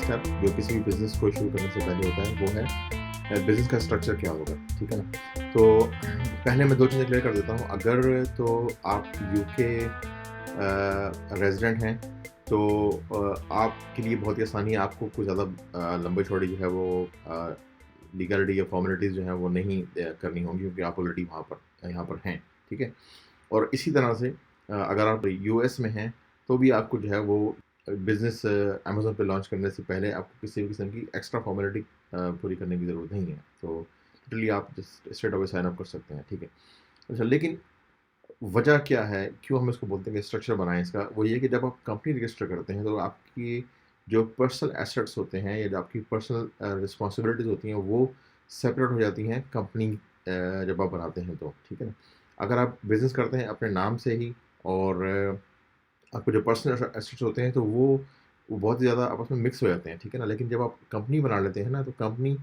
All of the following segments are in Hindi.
स्टेप जो किसी भी बिज़नेस को शुरू करने से पहले होता है वो है बिज़नेस का स्ट्रक्चर क्या होगा, ठीक है ना? तो पहले मैं 2 चीज़ें क्लियर कर देता हूँ। अगर तो आप यूके रेज़िडेंट हैं तो आपके लिए बहुत ही आसानी है, आपको कुछ ज़्यादा लंबी-चौड़ी जो है वो लीगैलिटी या फ़ॉर्मेलिटीज़ जो हैं वो नहीं करनी होंगी क्योंकि आप ऑलरेडी यहाँ पर हैं, ठीक है? और इसी तरह से अगर आप यूएस में हैं तो भी आपको जो है वो बिज़नेस अमेज़न पे लॉन्च करने से पहले आपको किसी भी किस्म की एक्स्ट्रा फ़ॉर्मेलिटी पूरी करने की ज़रूरत नहीं है। तो लिटरली आप just straight away sign up कर सकते हैं, ठीक है? अच्छा, लेकिन वजह क्या है, क्यों हम इसको बोलते हैं कि स्ट्रक्चर बनाएँ इसका? वो ये है कि जब आप कंपनी रजिस्टर करते हैं तो आपकी जो पर्सनल एसेट्स होते हैं या जो आपकी पर्सनल रिस्पॉन्सिबिलिटीज़ होती हैं वो सेपरेट हो जाती हैं कंपनी जब आप बनाते हैं तो, ठीक है ना? अगर आप बिज़नेस करते हैं अपने नाम से ही और आपके जो पर्सनल एसेट्स होते हैं तो वो बहुत ही ज़्यादा आपस में मिक्स हो जाते हैं, ठीक है ना? लेकिन जब आप कंपनी बना लेते हैं ना तो कंपनी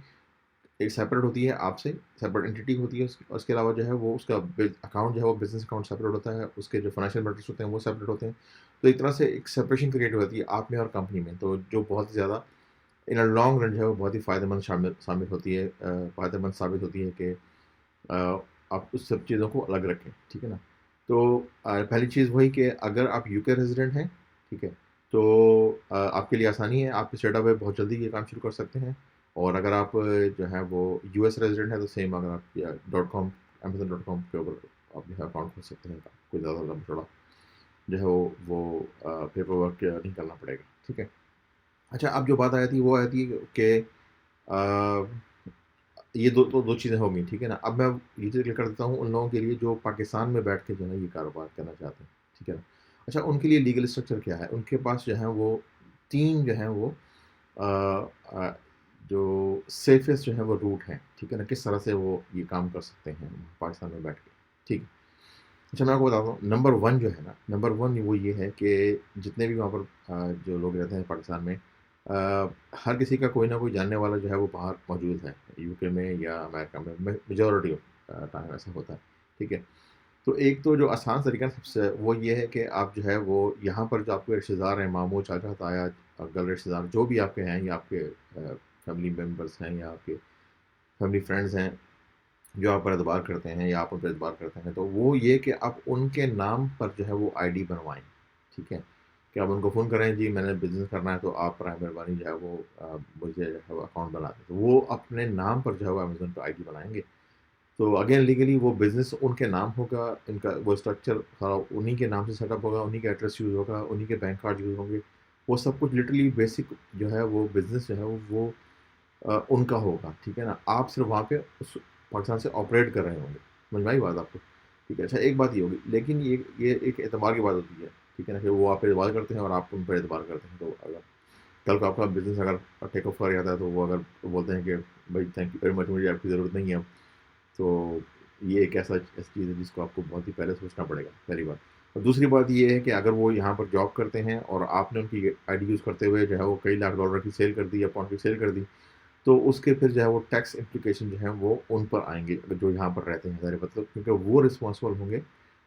एक सेपरेट होती है आपसे, सेपरेट एंटिटी होती है उसके अलावा जो है वो उसका अकाउंट जो है वो बिज़नेस अकाउंट सेपरेट होता है, उसके जो फाइनेंशियल मैटर्स होते हैं वो सेपरेट होते हैं। तो एक तरह से एक सेपरेशन क्रिएट हो जाती है आप में और कंपनी में, तो जो बहुत ही ज़्यादा इन अ लॉन्ग रन जो है वो बहुत ही फ़ायदेमंद शामिल साबित होती है फ़ायदेमंद साबित होती है कि अ, आप उस सब चीज़ों को अलग रखें, ठीक है ना? तो पहली चीज़ वही कि अगर आप यूके रेज़िडेंट हैं, ठीक है? तो आपके लिए आसानी है, आप स्ट्रेट अवे बहुत जल्दी ये काम शुरू कर सकते हैं। और अगर आप जो है वो यूएस रेज़िडेंट हैं तो सेम अगर आप या dot com Amazon dot com के ऊपर आप जो है अकाउंट खोल सकते हैं। कोई ज़्यादा लंबा-चौड़ा जो है वो पेपर वर्क नहीं करना पड़ेगा, ठीक है? अच्छा, अब जो बात आ जाती है वो आ जाती है कि ये दो चीज़ें हो गई, ठीक है ना? अब मैं ये चीज़ क्लियर कर देता हूँ उन लोगों के लिए जो पाकिस्तान में बैठ के जो है ये कारोबार करना चाहते हैं, ठीक है ना? अच्छा, उनके लिए लीगल स्ट्रक्चर क्या है? उनके पास जो है वो 3 जो हैं वो अ अ, जो सेफेस्ट जो है वो रूट हैं, ठीक है ना? किस तरह से वो ये काम कर सकते हैं पाकिस्तान में बैठ के, ठीक है? अच्छा, मैं आपको बताता हूँ नंबर 1 जो है ना, नंबर 1 वो ये है कि जितने भी वहाँ पर जो लोग रहते हैं पाकिस्तान में हर किसी का कोई ना कोई जानने वाला जो है वो बाहर मौजूद है, यूके में या अमेरिका में मेजॉरिटी ऑफ टाइम ऐसा होता है, ठीक है? तो एक तो जो आसान तरीका सबसे वो ये है कि आप जो है वो यहाँ पर जो आपके रिश्तेदार हैं, मामू, चाचा, ताया, अंकल, रिश्तेदार जो भी आपके हैं या आपके फैमिली मेंबर्स हैं या आपके फैमिली फ्रेंड्स हैं, जो आप पर एतबार करते हैं या आप उन पर एतबार करते हैं, तो वो ये कि आप उनके नाम पर जो है वो आईडी बनवाएँ, ठीक है? कि आप उनको फ़ोन करें, जी मैंने बिज़नेस करना है तो आप बराए मेहरबानी जो है वो मुझे जो है वो अकाउंट बना दें। तो वो अपने नाम पर जो है वो अमेज़न पे आईडी बनाएँगे। तो अगेन लीगली वो बिज़नेस उनके नाम होगा, इनका वो स्ट्रक्चर सारा उन्हीं के नाम से सेटअप होगा, उन्हीं का एड्रेस यूज़ होगा, उन्हीं के बैंक कार्ड यूज़ होंगे। वो सब कुछ लिटरली बेसिक जो है वो बिज़नेस जो है वो उनका होगा, ठीक है ना? आप सिर्फ़ वहाँ पे उस पाकिस्तान से ऑपरेट कर रहे होंगे। समझ में आई बात आपको? ठीक है, अच्छा एक बात ये होगी, लेकिन ये एक एतबार की बात होती है, ठीक है ना? कि वो आप पे एतबार करते हैं और आप उन पे एतबार करते हैं। तो अगर कल को आपका बिज़नेस अगर टेक ऑफ कर जाता है तो वो अगर बोलते हैं कि भाई थैंक यू वेरी मच, मुझे आपकी ज़रूरत नहीं है अब, तो ये एक ऐसी चीज़ है जिसको आपको बहुत ही पहले सोचना पड़ेगा, पहली बात। और दूसरी बात ये है कि अगर वो यहाँ पर जॉब करते हैं और आपने उनकी आईडी यूज़ करते हुए जो है वो कई लाख डॉलर की सेल कर दी या पाउंड की सेल कर दी, तो उसके फिर जो है वो टैक्स इम्प्लीकेशन जो है वो उन पर आएँगे, अगर जो यहाँ पर रहते हैं ज़ाहिर मतलब, क्योंकि वो रिस्पॉन्सिबल होंगे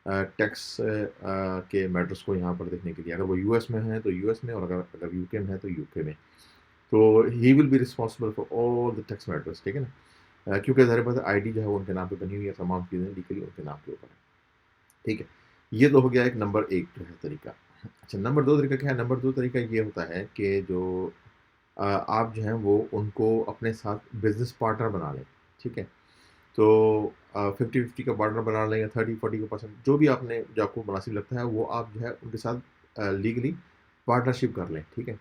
टैक्स के मैटर्स को यहाँ पर देखने के लिए। अगर वो यूएस में हैं तो यूएस में, और अगर अगर यूके में है तो यूके में। तो he will be responsible for all the tax matters, ठीक है ना? क्योंकि ज़ाहिर बात है आईडी जो है वो उनके नाम पे बनी हुई है, तमाम चीज़ें लीगली उनके नाम के ऊपर है, ठीक है? ये तो हो गया एक नंबर 1 जो है तरीका। अच्छा, नंबर 2 तरीका क्या है? नंबर 2 तरीका ये होता है कि जो आप जो हैं वो उनको अपने साथ बिज़नेस पार्टनर बना लें, ठीक है? तो 50-50 का पार्टनर बना लें या 30-40 का परसेंट, जो भी आपने जो आपको मुनासिब लगता है वो आप जो है उनके साथ लीगली पार्टनरशिप कर लें, ठीक है?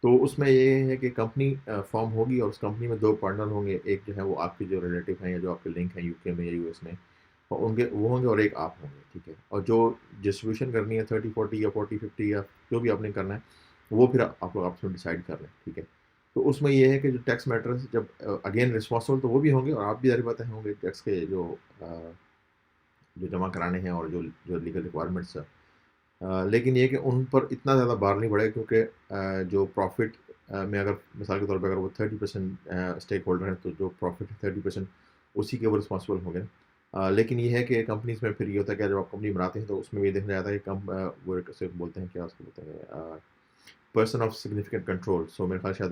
तो उसमें ये है कि कंपनी फ़ॉर्म होगी और उस कंपनी में 2 पार्टनर होंगे, एक जो है वो आपके जो रिलेटिव हैं या जो आपके लिंक हैं यूके में या यूएस में, और उनके वो होंगे और एक आप होंगे, ठीक है? और जो डिस्ट्रीब्यूशन करनी है 30-40 या 40-50 या जो भी आपने करना है, वो फिर आप लोग आपस में डिसाइड कर लें, ठीक है? तो उसमें ये है कि जो टैक्स मैटर्स जब अगेन रिस्पॉन्सिबल तो वो भी होंगे और आप भी ज़ाहिर बात है होंगे टैक्स के अ, जो जमा कराने हैं और जो जो लीगल रिक्वायरमेंट्स है। लेकिन ये है कि उन पर इतना ज़्यादा भार नहीं पड़ेगा क्योंकि जो प्रॉफ़िट में अगर मिसाल के तौर पे अगर वो 30% स्टेक होल्डर हैं, तो जो प्रॉफ़िट है 30% उसी के वो रिस्पॉन्सिबल होंगे। लेकिन ये है कि कंपनीज़ में फिर ये होता है कि जब आप कंपनी बनाते हैं तो उसमें ये देखा जाता है कि वो कैसे बोलते हैं, क्या उसको बोलते हैं पर्सन ऑफ सिग्निफिकेंट कंट्रोल, सो मेरे ख्याल शायद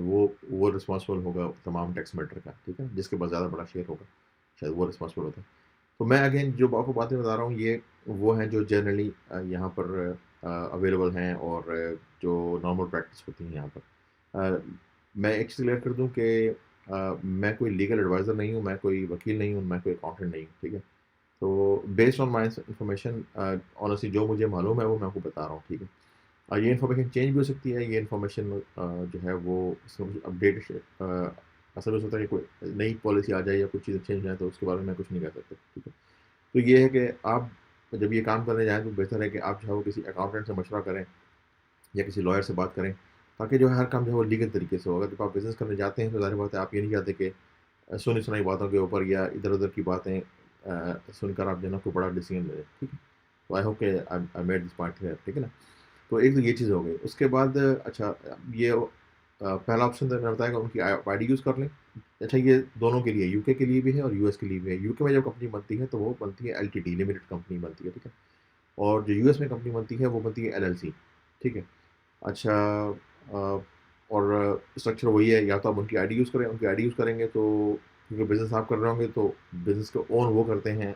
वो रिस्पॉन्सिबल होगा तमाम टैक्स मैटर का, ठीक है, जिसके पास ज़्यादा बड़ा शेयर होगा, शायद वो रिस्पॉन्सिबल होता है। तो मैं अगेन जो आपको बातें बता रहा हूँ, ये वो हैं जो जनरली यहाँ पर अवेलेबल हैं, और जो नॉर्मल प्रैक्टिस होती हैं यहाँ पर। मैं एक चीज़ क्लियर कर दूँ कि मैं कोई लीगल एडवाइज़र नहीं हूँ, मैं कोई वकील नहीं हूँ, मैं कोई अकाउंटेंट नहीं हूँ, ठीक है। तो based on my information, honestly जो मुझे मालूम है वो मैं आपको बता रहा हूँ, ठीक है। ये इन्फॉर्मेशन चेंज भी हो सकती है, ये इन्फॉर्मेशन जो है वो इसमें अपडेट ऐसा भी हो सकता है कि कोई नई पॉलिसी आ जाए या कुछ चीज़ें चेंज हो जाए, तो उसके बारे में मैं कुछ नहीं कह सकता, ठीक है। तो ये है कि आप जब ये काम करने जाएँ तो बेहतर है कि आप जो है वो किसी अकाउंटेंट से मशवरा करें या किसी लॉयर से बात करें, ताकि जो है हर काम जो है वो लीगल तरीके से हो। अगर जब आप बिज़नेस करने जाते हैं तो ज़ाहिर बात है आप ये नहीं चाहते कि सुनी-सुनाई बातों के ऊपर या इधर-उधर की बातें सुनकर आप जो है ना कोई बड़ा डिसीजन ले लें, ठीक है। तो आई होप कि I made this point clear, ठीक है ना? तो एक तो ये चीज़ हो गई। उसके बाद अच्छा, ये पहला ऑप्शन तो मैंने बताया कि उनकी आईडी यूज़ कर लें। अच्छा, ये दोनों के लिए, यूके के लिए भी है और यूएस के लिए भी है। यूके में जब कंपनी बनती है तो वो बनती है एलटीडी, लिमिटेड कंपनी बनती है, ठीक है? और जो यूएस में कंपनी बनती है वो बनती है एलएलसी, ठीक है? अच्छा, और स्ट्रक्चर वही है, या तो आप उनकी आईडी यूज़ करें, उनकी आईडी यूज़ करेंगे तो क्योंकि बिज़नेस आप कर रहे होंगे तो बिज़नेस को ओन वो करते हैं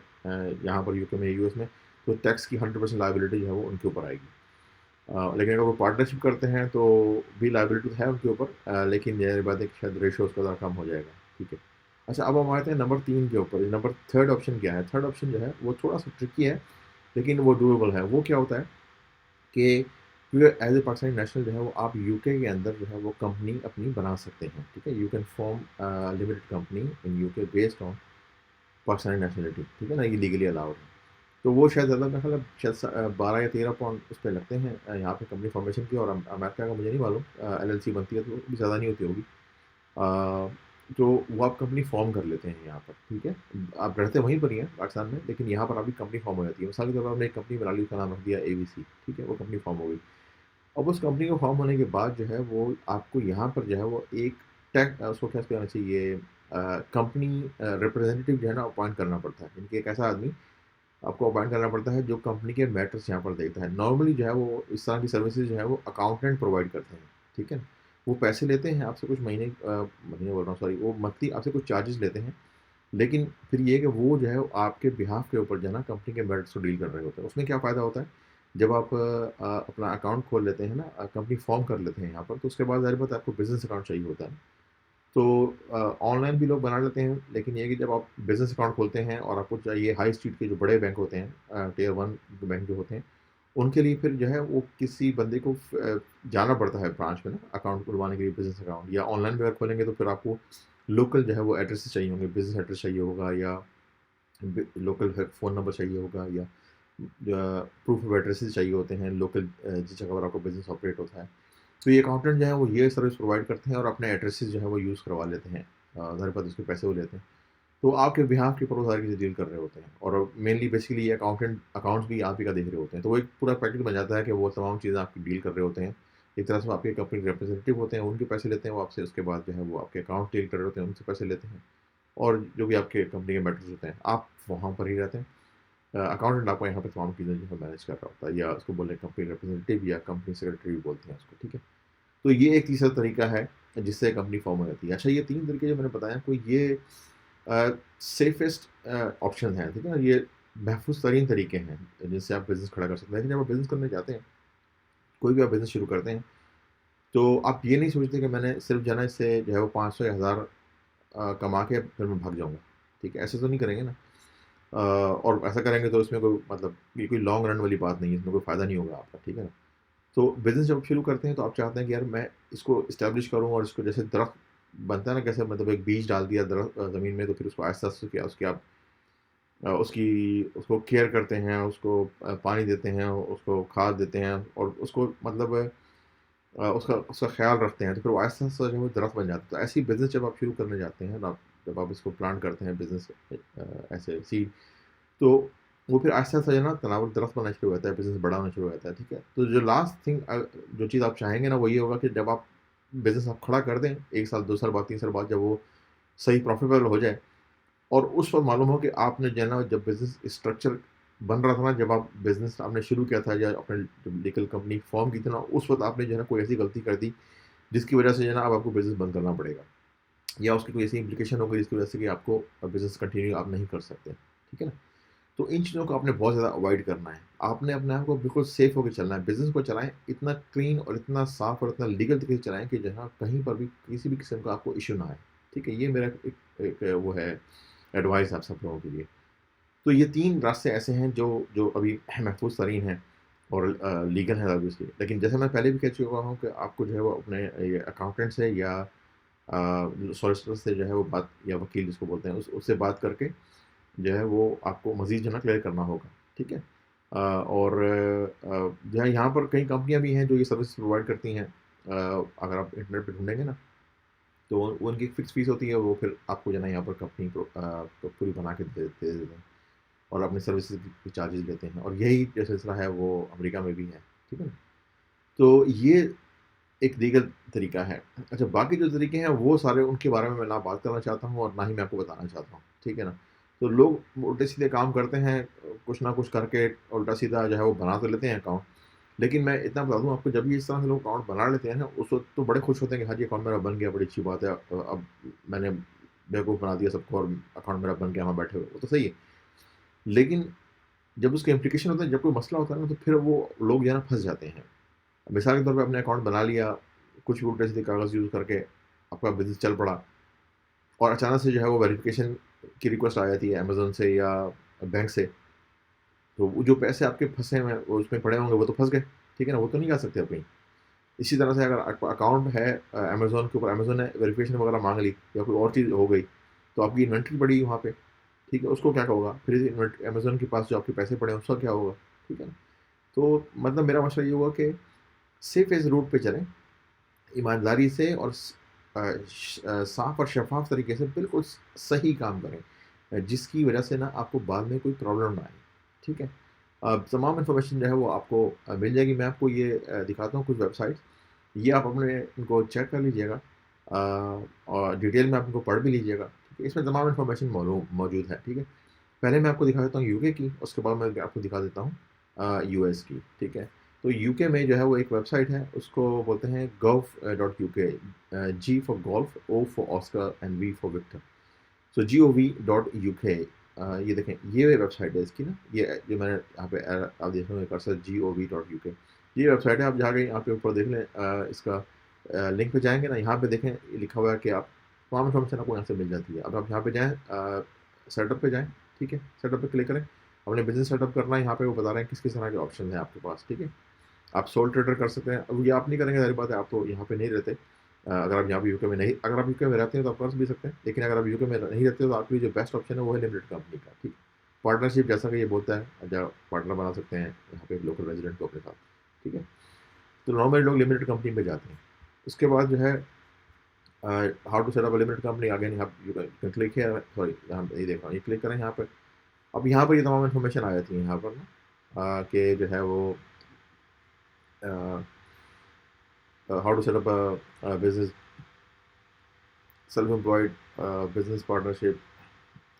यहाँ पर यूके में, यूएस में, तो टैक्स की 100% लायबिलिटी जो है वो उनके ऊपर आएगी। लेकिन अगर वो पार्टनरशिप करते हैं तो भी लायबिलिटी तो है उनके ऊपर, लेकिन ज़ाहिर बात है कि शायद रेशियो उसका ज़रा कम हो जाएगा, ठीक है। अच्छा, अब हम आते हैं नंबर 3 के ऊपर। नंबर थर्ड ऑप्शन क्या है? थर्ड ऑप्शन जो है वो थोड़ा-सा ट्रिकी है, लेकिन वो डूएबल है। वो क्या होता है कि क्योंकि एज़ ए पाकिस्तानी नेशनल जो है वो आप यूके के अंदर जो है वो कंपनी अपनी बना सकते हैं, ठीक है? You can form limited company in UK based on Pakistani nationality, ठीक है ना? ये लीगली अलाउड है। तो वो शायद ज़्यादा, मेरा ख्याल है शायद 12 या 13 पाउंड उस पे लगते हैं यहाँ पे कंपनी फॉर्मेशन की, और अमेरिका का मुझे नहीं मालूम, एलएलसी बनती है तो भी ज़्यादा नहीं होती होगी। तो वो आप कंपनी फॉर्म कर लेते हैं यहाँ पर, ठीक है। आप रहते वहीं पर ही हैं पाकिस्तान में, लेकिन यहाँ पर आपकी कंपनी फॉर्म हो जाती है। मिसाल के तौर पर आपने एक कंपनी बना ली, उसका नाम रख दिया एबीसी, ठीक है, वो कंपनी फॉर्म हो गई। अब उस कंपनी को फॉर्म होने के बाद जो है वो आपको यहाँ पर जो है वो एक उसको क्या कहना चाहिए, कंपनी रिप्रेजेंटेटिव जो है ना अपॉइंट करना पड़ता है। इनके एक ऐसा आदमी आपको अपॉइंट करना पड़ता है जो कंपनी के मैटर्स यहाँ पर देखता है। नॉर्मली जो है वो इस तरह की सर्विसेज जो है वो अकाउंटेंट प्रोवाइड करते हैं, ठीक है। वो पैसे लेते हैं आपसे, कुछ महीने बोल रहा हूँ, सॉरी, वो मंथली आपसे कुछ चार्जेस लेते हैं, लेकिन फिर ये है कि वो जो है वो आपके बिहाफ के ऊपर जो है ना कंपनी के मैटर्स को डील कर रहे होते हैं। उसमें क्या फ़ायदा होता है, जब आप अपना अकाउंट खोल लेते हैं ना, कंपनी फॉर्म कर लेते हैं यहाँ पर, तो उसके बाद ज़ाहिर बात है आपको बिज़नेस अकाउंट चाहिए होता है। तो ऑनलाइन भी लोग बना लेते हैं, लेकिन ये है कि जब आप बिज़नेस अकाउंट खोलते हैं और आपको चाहिए हाई स्ट्रीट के जो बड़े बैंक होते हैं, टियर 1 बैंक जो होते हैं, उनके लिए फिर जो है वो किसी बंदे को जाना पड़ता है ब्रांच में ना, अकाउंट खुलवाने के लिए, बिज़नेस अकाउंट। या ऑनलाइन भी अगर खोलेंगे तो फिर आपको लोकल जो है वो एड्रेसेस चाहिए होंगे, बिज़नेस एड्रेस चाहिए होगा, या लोकल फ़ोन नंबर चाहिए होगा, या प्रूफ ऑफ एड्रेसेस चाहिए होते हैं लोकल, जिस जगह पर आपका बिज़नेस ऑपरेट होता है। तो ये अकाउंटेंट जो है वो ये सर्विस प्रोवाइड करते हैं और अपने एड्रेसेस जो है वो यूज़ करवा लेते हैं। ज़ाहिर बात है उसके पैसे वो लेते हैं। तो आपके बिहाफ़ के ऊपर वो सारी चीज़ें डील कर रहे होते हैं, और मेनली बेसिकली ये अकाउंट्स भी आप ही का देख रहे होते हैं। तो वो एक पूरा पैकेज बन जाता है कि वो तमाम चीज़ें आपकी डील कर रहे होते हैं। एक तरह से वो आपके कंपनी के रिप्रेजेंटेटिव होते हैं, उनके पैसे लेते हैं वो आपसे, उसके बाद जो है वो आपके अकाउंट डील कर रहे होते हैं, उनसे पैसे लेते हैं, और जो भी आपके कंपनी के मैटर्स होते हैं, आप वहाँ पर ही रहते हैं। अकाउंटेंट आपको यहाँ पे तमाम चीज़ें जो है मैनेज कर रहा होता है, या उसको बोलें कंपनी रिप्रेजेंटेटिव या कंपनी सेक्रेटरी भी बोलते हैं उसको, ठीक है। तो ये एक तीसरा तरीका है जिससे कंपनी फॉर्म हो जाती है। अच्छा, ये 3 तरीके जो मैंने बताया कोई ये सेफेस्ट ऑप्शन हैं, ठीक है ना? ये महफूज़ तरीन तरीके हैं जिनसे आप बिज़नेस खड़ा कर सकते हैं। लेकिन जब आप बिज़नेस करने जाते हैं, कोई भी आप बिज़नेस शुरू करते हैं, तो आप ये नहीं सोचते कि मैंने सिर्फ़ जो है ना इससे जो है वो 500 या 1000 कमा के फिर मैं भाग जाऊँगा, ठीक है? ऐसे तो नहीं करेंगे ना। और ऐसा करेंगे तो इसमें कोई मतलब ये कोई लॉन्ग रन वाली बात नहीं है, इसमें कोई फ़ायदा नहीं होगा आपका, ठीक है ना? तो बिज़नेस जब शुरू करते हैं तो आप चाहते हैं कि यार मैं इसको एस्टेब्लिश करूँ, और इसको जैसे दरख्त बनता है ना, कैसे मतलब एक बीज डाल दिया ज़मीन में, तो फिर उसको आहिस्ता-आहिस्ता क्या उसकी आप उसको केयर करते हैं, उसको पानी देते हैं, उसको खाद देते हैं, और उसको मतलब उसका उसका ख़्याल रखते हैं, तो फिर वो आहिस्ता-आहिस्ता जो है वो दरख्त बन जाता है। तो ऐसे ही बिज़नेस जब आप शुरू करने जाते हैं ना, जब आप इसको प्लांट करते हैं बिज़नेस ऐसे सीड, तो वो फिर आहिस्ता-आहिस्ता जो है ना तनावर दरख्त बनना शुरू हो जाता है, बिज़नेस बड़ा होना शुरू हो जाता है, ठीक है? तो जो लास्ट थिंग जो चीज़ आप चाहेंगे ना वो ये होगा कि जब आप बिज़नेस आप खड़ा कर दें, 1 साल, 2 साल बाद, 3 साल बाद, जब वो सही प्रॉफ़िटेबल हो जाए, और उस वक़्त मालूम हो कि आपने जो है ना जब बिज़नेस स्ट्रक्चर बन रहा था ना, जब आप बिज़नेस आपने शुरू किया था या आपने जब लीगल कंपनी फ़ॉर्म की थी ना, उस वक़्त आपने जो है ना कोई ऐसी गलती कर दी, जिसकी वजह से जो है ना अब आपको बिज़नेस बंद करना पड़ेगा। या उसकी कोई ऐसी इम्प्लीकेशन हो गई जिसकी वजह से कि आपको बिज़नेस कंटिन्यू आप नहीं कर सकते। ठीक है ना? तो इन चीज़ों को आपने बहुत ज़्यादा अवॉइड करना है। आपने अपने आप को बिल्कुल सेफ़ होके चलना है। बिज़नेस को चलाएँ इतना क्लीन और इतना साफ़ और इतना लीगल तरीके से चलाएँ कि जहाँ कहीं पर भी किसी भी किस्म का आपको इश्यू ना आए। ठीक है? ये मेरा एक एक वो है एडवाइस आप सब लोगों के लिए। तो ये 3 रास्ते ऐसे हैं जो जो अभी महफूज़ तरीन हैं और लीगल हैं ऑब्वियसली। लेकिन जैसे मैं पहले भी कह चुका हूँ कि आपको जो है वो अपने ये अकाउंटेंट से या सॉलिसिटर से जो है वो बात, या वकील जिसको बोलते हैं, उस उससे बात करके जो है वो आपको मज़ीद जो है ना क्लियर करना होगा, ठीक है? और जो है यहाँ पर कई कंपनियाँ भी हैं जो ये सर्विस प्रोवाइड करती हैं। अगर आप इंटरनेट पे ढूँढेंगे ना, तो वो उनकी फ़िक्स फ़ीस होती है, वो फिर आपको जो है ना यहाँ पर कंपनी पूरी बना के दे देते हैं और अपनी सर्विसेज़ के चार्जेज़ लेते हैं, और यही जो सिलसिला है वो अमेरिका में भी है, ठीक है ना? तो ये एक लीगल तरीका है। अच्छा, बाकी जो तरीके हैं वो सारे उनके बारे में मैं ना बात करना चाहता हूँ और ना ही मैं आपको बताना चाहता हूँ, ठीक है ना? तो लोग उल्टे-सीधे काम करते हैं, कुछ ना कुछ करके उल्टा-सीधा जो है वो बना तो लेते हैं अकाउंट। लेकिन मैं इतना बता दूँ आपको, जब भी इस तरह से लोग अकाउंट बना लेते हैं ना, उस वक़्त तो बड़े खुश होते हैं कि हाँ जी, अकाउंट मेरा बन गया, बड़ी अच्छी बात है। अब मैंने बेवकूफ़ बना दिया सबको और अकाउंट मेरा बन गया, वहाँ बैठे हुए, वो तो सही है। लेकिन जब उसके इम्प्लीकेशन होते हैं, जब कोई मसला होता है ना, तो फिर वो लोग जो है ना फँस जाते हैं। मिसाल के तौर पे आपने अकाउंट बना लिया, कुछ भी उल्टे-सीधे कागज़ यूज़ करके आपका बिज़नेस चल पड़ा और अचानक से जो है वो वेरिफ़िकेशन की रिक्वेस्ट आ जाती है अमेज़न से या बैंक से, तो वो जो पैसे आपके फँसे हुए हैं, वो उसमें पड़े होंगे, वो तो फँस गए, ठीक है ना? वो तो नहीं जा सकते आप कहीं। इसी तरह से अगर आपका अकाउंट है अमेज़न के ऊपर, अमेज़न ने वेरिफ़िकेशन वगैरह माँग ली या कोई और चीज़ हो गई, तो आपकी इन्वेंटरी पड़ी वहाँ पे, ठीक है? उसको क्या होगा? फिर अमेज़न के पास जो आपके पैसे पड़े हैं, उसका क्या होगा? ठीक है ना? तो मतलब मेरा मशवरा ये होगा कि सेफ़ेस्ट रूट पे चलें, ईमानदारी से और साफ़ और शफ़ाफ़ तरीके से बिल्कुल सही काम करें, जिसकी वजह से ना आपको बाद में कोई प्रॉब्लम ना आए, ठीक है? तमाम इन्फॉर्मेशन जो है वो आपको मिल जाएगी। मैं आपको ये दिखाता हूँ कुछ वेबसाइट्स, ये आप अपने इनको चेक कर लीजिएगा, और डिटेल में आप इनको पढ़ भी लीजिएगा, ठीक है? इसमें तमाम इन्फॉर्मेशन मौजूद है, ठीक है? पहले मैं आपको दिखा देता हूँ यूके की, उसके बाद मैं आपको दिखा देता हूँ यूएस की, ठीक है? तो यूके में जो है वो एक वेबसाइट है, उसको बोलते हैं gov.uk, G for golf, O for Oscar and V for Victor. So gov.uk, ये देखें, ये वेबसाइट है इसकी ना, ये मैंने यहाँ पे आप देख रहे हो कर्सर, gov.uk, ये वेबसाइट है। आप जाके यहाँ पे ऊपर देख लें, इसका लिंक पे जाएँगे ना, यहाँ पे देखें ये लिखा हुआ है कि आप तमाम इन्फॉर्मेशन आपको यहाँ से मिल जाती है। अब आप यहाँ पे जाएँ, सेटअप पे जाएँ, ठीक है? सेटअप पे क्लिक करें, अपने बिज़नेस सेटअप करना है, यहाँ पे वो बता रहे हैं किस-किस तरह के ऑप्शन हैं आपके पास, ठीक है? आप सोल ट्रेडर कर सकते हैं। अब ये आप नहीं करेंगे, ज़ाहिर बात है, आप तो यहाँ पे नहीं रहते। अगर आप यहाँ पे यूके में नहीं, अगर आप यूके में रहते हैं तो आप कर भी सकते हैं, लेकिन अगर आप यूके में नहीं रहते हो तो आपके लिए जो बेस्ट ऑप्शन है वो है लिमिटेड कंपनी का, ठीक। पार्टनरशिप जैसा कि ये बोलता है, जहाँ पार्टनर बना सकते हैं यहाँ पे लोकल रेज़िडेंट को अपने साथ, ठीक है। तो नॉर्मली लोग लिमिटेड कंपनी में जाते हैं। उसके बाद जो है how to set up a limited company, again यहाँ you can click here, sorry यहाँ पे ये देख रहा हूँ, ये क्लिक करें यहाँ पे। अब यहाँ पर ये तमाम इन्फॉर्मेशन आ जाती है यहाँ पर ना, कि जो है वो uh how to set up business, self employed business partnership,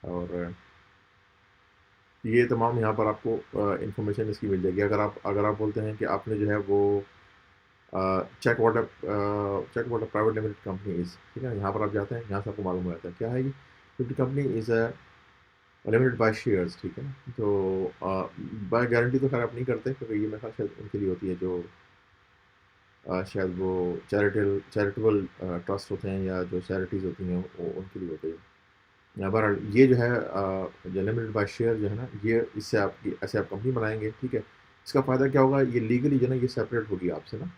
और ये तमाम यहाँ पर आपको इन्फॉर्मेशन इसकी मिल जाएगी। अगर आप बोलते हैं कि आपने जो है वो check what a private limited company is, ठीक है? यहाँ पर आप जाते हैं, यहाँ से आपको मालूम हो जाता है क्या है ये। Limited company is limited by shares, ठीक है ना? तो बाय गारंटी तो खैर आप नहीं करते, क्योंकि ये मेरे ख्याल शायद उनके लिए होती है जो शायद वो चैरिटेबल ट्रस्ट होते हैं या जो चैरिटीज़ होती हैं, वो उनके लिए होते हैं। बहरहाल ये जो है जो लिमिटेड बाय शेयर जो है ना, ये इससे आपकी ऐसे आप कंपनी बनाएँगे, ठीक है? इसका फ़ायदा क्या होगा, ये लीगली जो है ना ये सेपरेट होगी आपसे ना,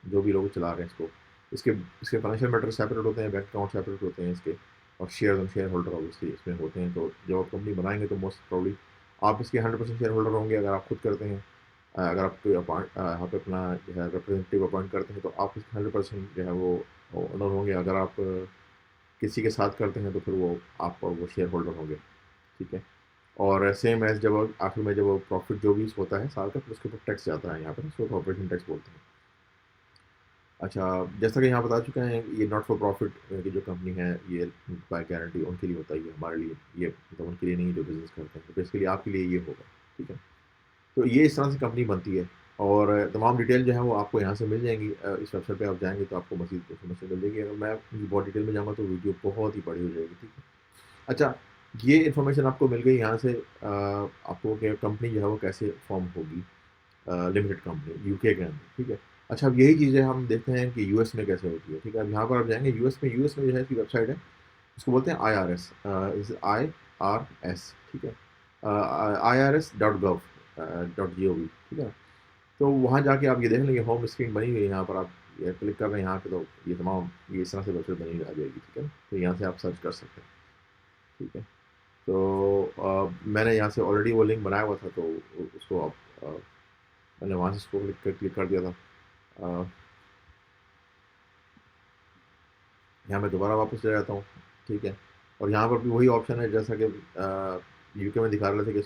जो भी लोग चला रहे हैं इसको। इसके इसके फाइनेंशियल मैटर सेपरेट होते हैं, बैंक अकाउंट सेपरेट होते हैं इसके, और share and share holder obviously इसमें होते हैं। तो जब आप कंपनी बनाएँगे तो मोस्ट प्रोबब्ली आप इसके 100% शेयर होल्डर होंगे अगर आप खुद करते हैं। अगर आप कोई यहाँ पे अपना जो है रिप्रेजेंटेटिव अपॉइंट करते हैं तो आप इसके 100% जो है वो ओनर होंगे। अगर आप किसी के साथ करते हैं तो फिर वो आप और वो शेयर होल्डर होंगे, ठीक है? और सेम एज़ जब आखिर में जब वो प्रॉफ़िट जो भी उसका होता है साल का, फिर उसके ऊपर टैक्स जाता है यहाँ पे, इसको कॉर्पोरेशन टैक्स बोलते हैं। अच्छा, जैसा कि यहाँ बता चुके हैं, ये नॉट फॉर प्रॉफ़िट की जो कंपनी है, ये बाय गारंटी उनके लिए होता है, ये हमारे लिए ये मतलब उनके लिए नहीं है जो बिज़नेस करते हैं। तो बेसिकली आपके लिए ये होगा। ठीक है। तो ये इस तरह से कंपनी बनती है, और तमाम डिटेल जो है वो आपको यहाँ से मिल जाएंगी। इस वेबसाइट पे आप जाएंगे तो आपको मज़ीद इन्फॉर्मेशन मिल जाएगी। अगर मैं बहुत डिटेल में जाऊँगा तो वीडियो बहुत ही बड़ी हो जाएगी, ठीक है। अच्छा, ये इन्फॉर्मेशन आपको मिल गई यहाँ से। आपको क्या कंपनी जो है वो कैसे फॉर्म होगी, लिमिटेड कंपनी यूके के अंदर, ठीक है। अच्छा, अब यही चीज़ें हम देखते हैं कि यूएस में कैसे होती है, ठीक है। अब यहाँ पर आप जाएंगे यूएस में जो है इसकी वेबसाइट है, उसको बोलते हैं IRS, IRS, ठीक है, irs.gov.gov, ठीक है। तो वहाँ जाके आप ये देख लेंगे, होम स्क्रीन बनी हुई है, यहाँ पर आप ये क्लिक कर रहे हैं यहाँ पे, तो ये तमाम ये इस तरह से वेबसाइट बनी हुई आ जाएगी, ठीक है। तो यहाँ से आप सर्च कर सकते हैं, ठीक है। तो मैंने यहाँ से ऑलरेडी वो लिंक बनाया हुआ था, तो उसको आप मैंने वहाँ से उसको क्लिक कर दिया था। अ, यहाँ मैं दोबारा वापस चले जाता हूँ, ठीक है। और यहाँ पर भी वही ऑप्शन है जैसा कि यूके में दिखा रहे थे कि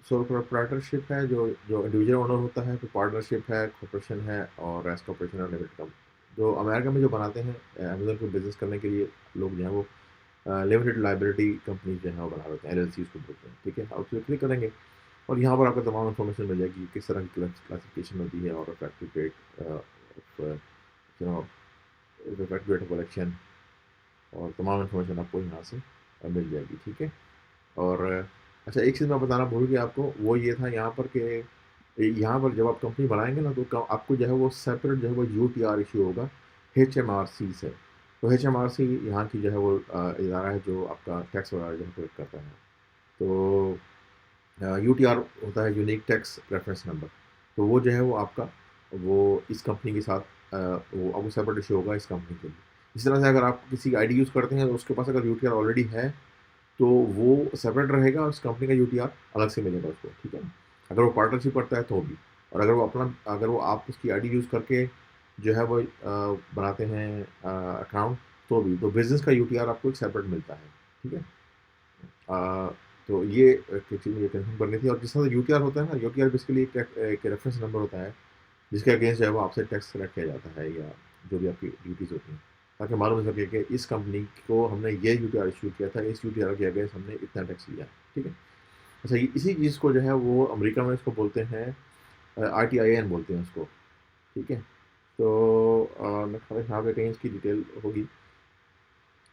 सोल प्रोप्राइटरशिप है, जो जो इंडिविजुअल ओनर होता है, फिर पार्टनरशिप है, कॉर्पोरेशन है, और रेस्ट कॉर्पोरेशन और लिमिटेड कंपनी। जो अमेरिका में जो बनाते हैं अमेजन को बिजनेस करने के लिए लोग जो है वो लिमिटेड लाइबिलिटी कंपनी जो है वो बना लेते हैं, LLC उसको बोलते हैं, ठीक है। आप उस पर क्लिक करेंगे और यहाँ पर आपको तमाम इन्फॉर्मेशन मिल जाएगी, किस तरह की क्लासिफिकेशन होती है, और effective date, you know effective date of collection, और तमाम इन्फॉर्मेशन आपको यहाँ से मिल जाएगी, ठीक है। और अच्छा, एक चीज़ मैं बताना भूल गया आपको, वो ये था यहाँ पर कि यहाँ पर जब आप कंपनी बनाएंगे ना, तो आपको जो है वो सेपरेट जो है वो UTR इशू होगा HMRC से। तो HMRC यहाँ की जो है वो इदारा है जो आपका टैक्स वगैरह जो है कलेक्ट करता है। तो UTR होता है, यूनिक टैक्स रेफरेंस नंबर। तो वो जो है वो आपका वो इस कंपनी के साथ वो आपको सेपरेट इशू होगा इस कंपनी के लिए। इस तरह से अगर आप किसी की ID यूज़ करते हैं तो उसके पास अगर UTR ऑलरेडी है तो वो सेपरेट रहेगा, और उस कंपनी का UTR अलग से मिलेगा उसको, ठीक है। अगर वो पार्टनरशिप करता है तो भी, और अगर वो आप उसकी ID यूज़ करके जो है वो बनाते हैं अकाउंट, तो भी तो बिजनेस का UTR आपको एक सेपरेट मिलता है, ठीक है। अ, तो ये एक चीज़ मुझे कंफर्म करनी थी। और जिस तरह से UTR होता है ना, UTR बेसिकली एक रेफरेंस नंबर होता है जिसके अगेंस्ट जो है वो आपसे टैक्स कलेक्ट किया जाता है, या जो भी आपकी ड्यूटीज़ होती हैं, ताकि मालूम हो सके कि इस कंपनी को हमने ये UTR इशू किया था, इस UTR के अगेंस्ट हमने इतना टैक्स लिया है, ठीक है। अच्छा, इसी चीज़ को जो है वो अमेरिका में इसको बोलते हैं RTIN बोलते हैं उसको, ठीक है। तो मेरे ख्याल है यहाँ पे कहीं इसकी डिटेल होगी।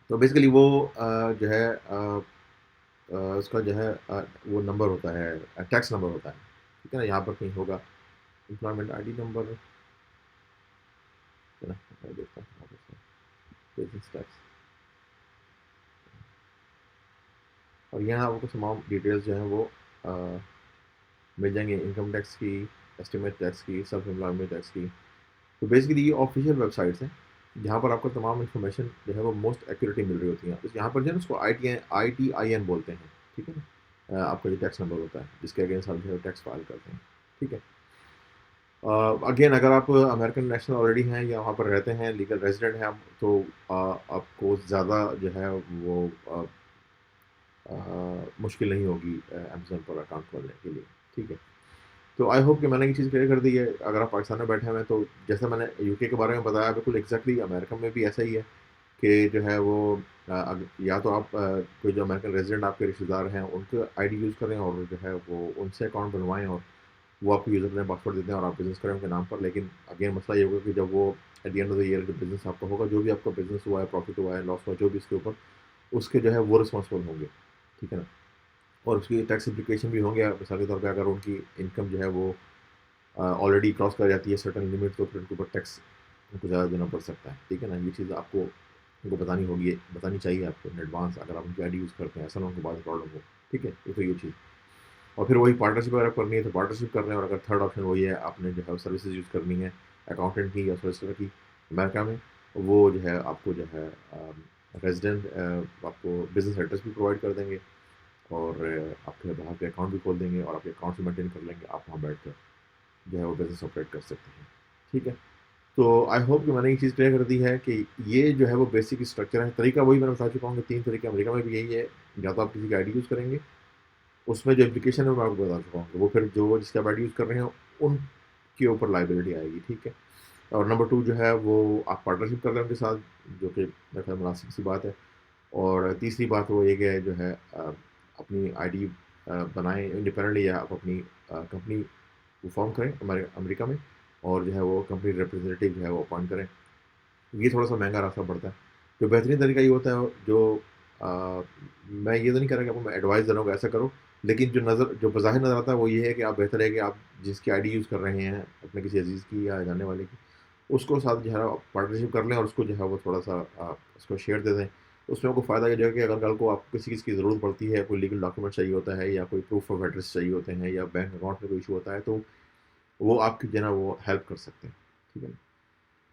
तो बेसिकली वो जो है उसका जो है वो नंबर होता है, टैक्स नंबर होता है, ठीक है ना। यहाँ पर कहीं होगा एम्प्लॉयमेंट ID नंबर, है ना। मैं देखता हूँ यहाँ पर बिजनेस टैक्स, और यहाँ आपको तमाम डिटेल्स जो हैं वो अ, मिल जाएंगे, इनकम टैक्स की, एस्टिमेट टैक्स की, सेल्फ एम्प्लॉयमेंट टैक्स की। तो बेसिकली ये ऑफिशियल वेबसाइट्स हैं जहाँ पर आपको तमाम इन्फॉर्मेशन जो है वो मोस्ट एक्यूरेटली मिल रही होती है। तो यहाँ पर जो है ना उसको ITIN बोलते हैं, ठीक है ना। आपका जो टैक्स नंबर होता है जिसके अगेंस्ट आप जो है टैक्स फाइल करते हैं, ठीक है। अगेन, अगर आप अमेरिकन नेशनल ऑलरेडी हैं या वहाँ पर रहते हैं, लीगल रेजिडेंट हैं आप, तो आपको ज़्यादा जो है वो मुश्किल नहीं होगी अमेज़न पर अकाउंट खोलने के लिए, ठीक है। तो आई होप कि मैंने ये चीज़ क्लियर कर दी है। अगर आप पाकिस्तान में बैठे हुए हैं तो जैसे मैंने यूके के बारे में बताया, बिल्कुल एग्जैक्टली अमेरिका में भी ऐसा ही है कि जो है वो या तो आप कोई जो अमेरिकन रेजिडेंट आपके रिश्तेदार हैं उनके ID यूज़ करें, और जो है वो उनसे अकाउंट बनवाएं, और वो आपको यूज़र नेम पासवर्ड देते हैं और आप बिज़नेस करें उनके नाम पर। लेकिन अगेन मसला ये होगा कि जब वो at the end of the year जो बिज़नेस आपका होगा, जो भी आपका बिज़नेस हुआ है, प्रॉफिट हुआ है, लॉस हुआ है, जो भी इसके ऊपर, उसके जो है वो रिस्पॉन्सिबल होंगे, ठीक है ना। और उसकी टैक्स इम्प्लीकेशन भी होंगे, मिसाल के तौर पे अगर उनकी इनकम जो है वो ऑलरेडी क्रॉस कर जाती है सर्टेन लिमिट, तो फिर उनके ऊपर टैक्स उनको ज़्यादा देना पड़ सकता है, ठीक है ना। ये चीज़ आपको उनको बतानी होगी, बतानी चाहिए आपको इन एडवांस, अगर आप उनकी ID यूज़ करते हैं, ऐसा ना उनको बाद में प्रॉब्लम हो, ठीक है। एक तो ये चीज़। और फिर वही पार्टनरशिप अगर करनी है तो पार्टनरशिप कर रहे हैं, और अगर थर्ड ऑप्शन वही है, आपने जो है सर्विसेज यूज़ करनी है अकाउंटेंट की या सोलिसिटर की अमेरिका में, वो जो है आपको जो है रेजिडेंट आपको बिजनेस एड्रेस भी प्रोवाइड कर देंगे, और आपके वहाँ पे अकाउंट भी खोल देंगे, और आपके अकाउंट से मेंटेन कर लेंगे, आप वहाँ बैठ कर जो है वो बिज़नेस ऑपरेट कर सकते हैं, ठीक है। तो आई होप कि मैंने ये चीज़ क्लियर कर दी है कि ये जो है वो बेसिक स्ट्रक्चर है। तरीका वही मैंने बता चुका हूँ कि 3 तरीके अमेरिका में भी यही है, या तो आप किसी की ID यूज़ करेंगे, उसमें जो एप्लीकेशन है वो मैं आपको बता चुका हूँ, वो फिर जो जिसका आप ID यूज़ कर रहे हैं उनके ऊपर लाइबिलिटी आएगी, ठीक है। और नंबर 2 जो है वो आप पार्टनरशिप कर रहे हैं उनके साथ, जो कि मेरे ख्याल मुनासिब सी बात है। और तीसरी बात वो ये कि जो है अपनी आईडी बनाएँ इंडिपेंडेंटली, या आप अपनी कंपनी को फॉर्म करें हमारे अमेरिका में, और जो है वो कंपनी रिप्रेजेंटेटिव जो है वो अपॉइंट करें। ये थोड़ा-सा महँगा रास्ता पड़ता है। जो बेहतरीन तरीका ये होता है, जो मैं ये तो नहीं कह रहा कि आपको मैं एडवाइस दे रहा हूँ कि ऐसा करो, लेकिन जो बज़ाहिर नज़र आता है वो ये है कि आप बेहतर है कि आप जिसकी आईडी यूज़ कर रहे हैं, अपने किसी अज़ीज़ की या जानने वाले की, उसको साथ जो है आप पार्टनरशिप कर लें, और उसको जो है वो थोड़ा-सा उसको शेयर दे दें। उसमें आपको फ़ायदा ये जो है कि अगर कल को आपको किसी चीज़ की ज़रूरत पड़ती है, कोई लीगल डॉक्यूमेंट चाहिए होता है, या कोई प्रूफ ऑफ एड्रेस चाहिए होते हैं, या बैंक अकाउंट में कोई इश्यू होता है, तो वो आपकी जो है ना वो हेल्प कर सकते हैं। ठीक है ना?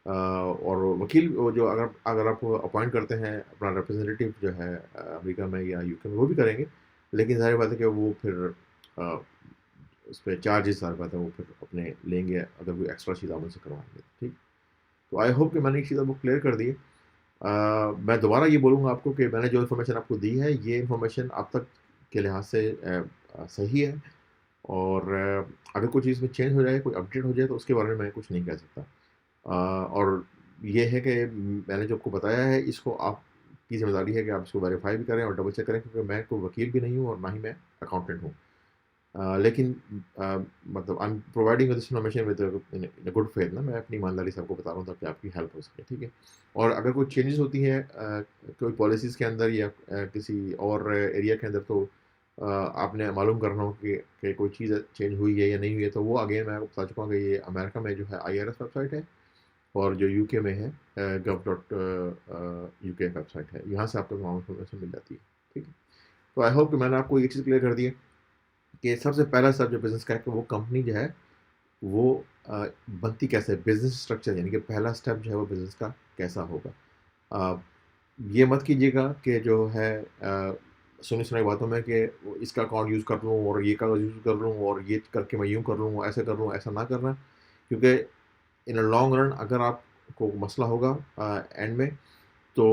और वकील वो जो अगर अगर आप अपॉइंट करते हैं अपना रिप्रेजेंटेटिव जो है अमेरिका में या यूके में, वो भी करेंगे, लेकिन ज़ाहिर बात है कि वो फिर अ, उस पे चार्जेस ज़ाहिर बात है वो फिर अपने लेंगे, अगर कोई एक्स्ट्रा चीज़ आप उनसे करवाएँगे, ठीक। तो आई होप कि मैंने ये चीज़ आपको क्लियर कर दी है। मैं दोबारा ये बोलूँगा आपको कि मैंने जो इन्फॉर्मेशन आपको दी है, ये इन्फॉर्मेशन अब तक के लिहाज से सही है, और अगर कोई चीज़ में चेंज हो जाए, कोई अपडेट हो जाए, तो उसके बारे में मैं कुछ नहीं कह सकता। और ये है कि मैंने जो आपको बताया है, इसको आपकी ज़िम्मेदारी है कि आप इसको वेरीफ़ाई भी करें और डबल चेक करें, क्योंकि मैं कोई वकील भी नहीं हूँ और ना ही मैं अकाउंटेंट हूँ। लेकिन अ, मतलब I am providing this information with in a good faith ना, मैं अपनी ईमानदारी से आपको बता रहा हूँ ताकि आपकी हेल्प हो सके, ठीक है? और अगर कोई चेंजेज़ होती हैं कोई पॉलिसीज़ के अंदर, या किसी और एरिया के अंदर, तो आपने मालूम करना हो कि कोई चीज़ चेंज हुई है या नहीं हुई है, तो वो अगेन मैं आपको बता चुका हूँ कि ये अमेरिका में जो है आईआरएस वेबसाइट है, और जो यूके में है gov.uk वेबसाइट है, यहाँ से आपको तमाम इन्फॉर्मेशन मिल जाती है, ठीक है? तो आई होप कि मैंने आपको ये चीज़ क्लियर कर दी है कि सबसे पहला स्टेप जो बिज़नेस का है, कि वो कंपनी जो है वो बनती कैसे है, बिज़नेस स्ट्रक्चर, यानी कि पहला स्टेप जो है वो बिज़नेस का कैसा होगा। अ, ये मत कीजिएगा कि जो है सुनी-सुनाई बातों में कि वो इसका अकाउंट यूज़ कर लूँ और ये का यूज़ कर लूँ और ये करके मैं यूँ कर लूँ, ऐसे कर लूँ, ऐसा ना करना, क्योंकि इन अ लॉन्ग रन अगर आपको मसला होगा एंड में, तो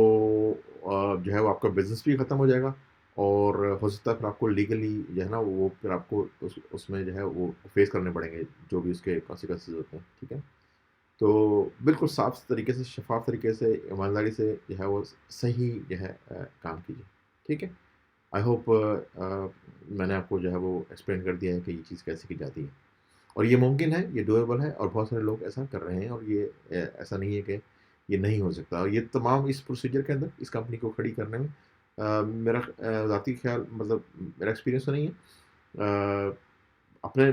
जो है वो आपका बिज़नेस भी ख़त्म हो जाएगा, और हो सकता है फिर आपको लीगली जो है ना वो फिर आपको उसमें जो है वो फेस करने पड़ेंगे, जो भी उसके कॉन्सिक्वेंसेस होते हैं, ठीक है? तो बिल्कुल साफ़ तरीके से, शफ़ाफ़ तरीके से, ईमानदारी से जो है वो सही जो है काम कीजिए, ठीक है? आई होप मैंने आपको जो है वो एक्सप्लेन कर दिया है कि ये चीज़ कैसे की जाती है। और ये मुमकिन है, ये डूएबल है, और बहुत सारे लोग ऐसा कर रहे हैं, और ये ऐसा नहीं है कि ये नहीं हो सकता, और ये तमाम इस प्रोसीजर के अंदर इस कंपनी को खड़ी करने में मेरा ज़ाती ख़्याल, मतलब मेरा एक्सपीरियंस तो नहीं है। अपने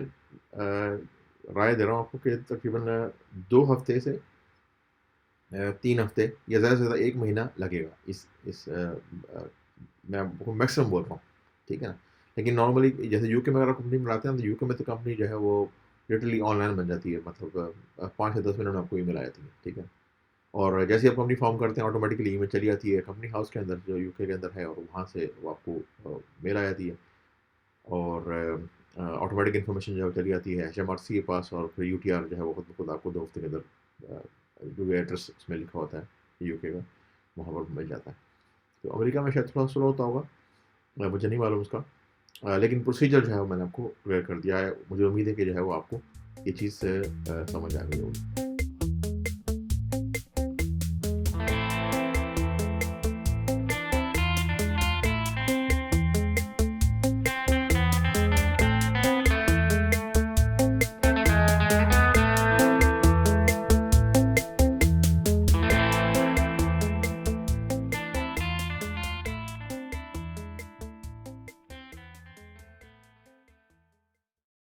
राय दे रहा हूँ आपको कि तकरीबन 2 हफ़्ते से 3 हफ़्ते या ज़्यादा से ज़्यादा 1 महीना लगेगा मैं आपको मैक्सिमम बोल रहा हूँ, ठीक है ना? लेकिन नॉर्मली जैसे यूके में अगर आप कंपनी बनाते हैं, तो यूके में तो कंपनी जो है वो लिटरली ऑनलाइन बन जाती है, मतलब 5 या 10 मिनट में आपको ईमेल आ जाती है, ठीक है? और जैसे ही आप कंपनी फॉर्म करते हैं, ऑटोमेटिकली ईमेल चली जाती है कंपनी हाउस के अंदर, जो यूके के अंदर है, और वहाँ से वो आपको मेल आ जाती है, और ऑटोमेटिक इन्फॉर्मेशन जो है वो चली जाती है एचएमआरसी के पास, और फिर यूटीआर जो है वो खुद ब खुद आपको 2 हफ्ते के अंदर जो भी एड्रेस उसमें लिखा होता है यूके का, वहाँ पर मिल जाता है। तो अमेरिका में शायद थोड़ा स्लो होता होगा, मुझे नहीं मालूम उसका। लेकिन प्रोसीजर जो है वो मैंने आपको क्लियर कर दिया है। मुझे उम्मीद है कि जो है वो आपको ये चीज़ समझ आ गई होगी।